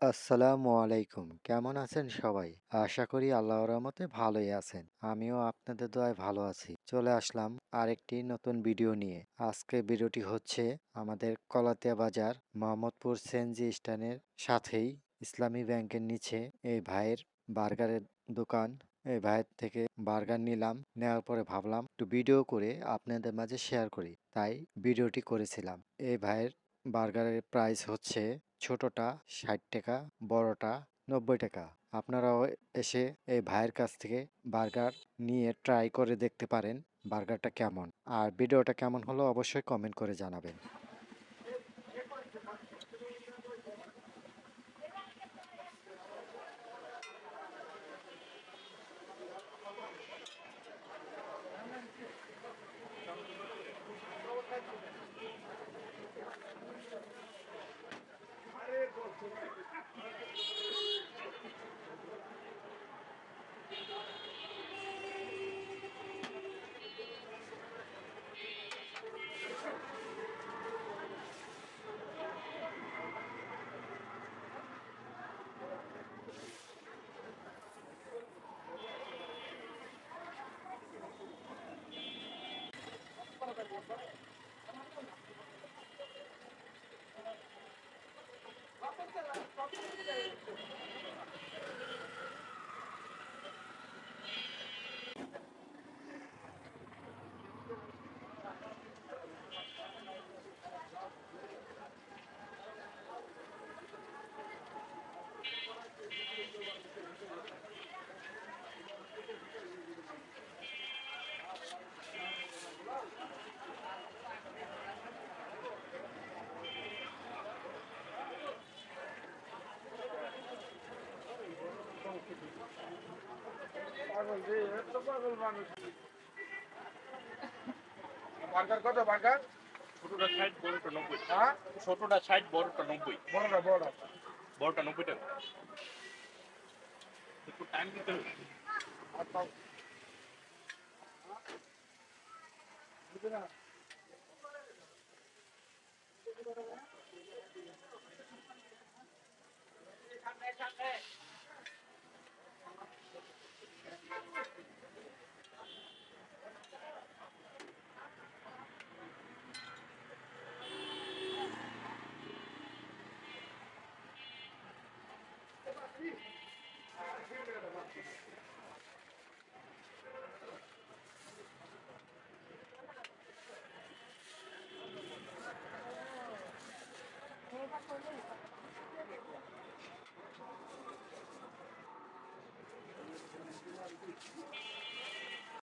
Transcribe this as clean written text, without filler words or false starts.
আসসালামু আলাইকুম। কেমন আছেন সবাই? আশা করি আল্লাহর রহমতে ভালোই আছেন। আমিও আপনাদের দোয়ায় ভালো আছি। চলে আসলাম আরেকটি নতুন ভিডিও নিয়ে। আজকে ভিডিওটি হচ্ছে আমাদের কলাতিয়া বাজার মোহাম্মদপুর সিএনজি স্ট্যান্ডের সাথেই ইসলামী ব্যাংকের নিচে এই ভাইয়ের বার্গারের দোকান। এই ভাইয়ের থেকে বার্গার নিলাম। নেওয়ার পরে ভাবলাম একটু ভিডিও করে আপনাদের মাঝে শেয়ার করি। তাই ভিডিওটি করেছিলাম। এই ভাইয়ের বার্গারের প্রাইস হচ্ছে ছোটটা ৬০ টাকা, বড়টা ৯০ টাকা। আপনারাও এসে এই ভাইয়ের কাছ থেকে বার্গার নিয়ে ট্রাই করে দেখতে পারেন বার্গারটা কেমন। আর ভিডিওটা কেমন হলো অবশ্যই কমেন্ট করে জানাবেন। বার্গার কত বার্গার? ছোটটা ৬০ বড়টা ৯০। হ্যাঁ, ছোটটা ৬০ বড়টা ৯০। বড়টা বড়টা। বড়টা ৯০ টাকা। একটু টাইম দিতে হবে। আচ্ছা, বুঝলি না?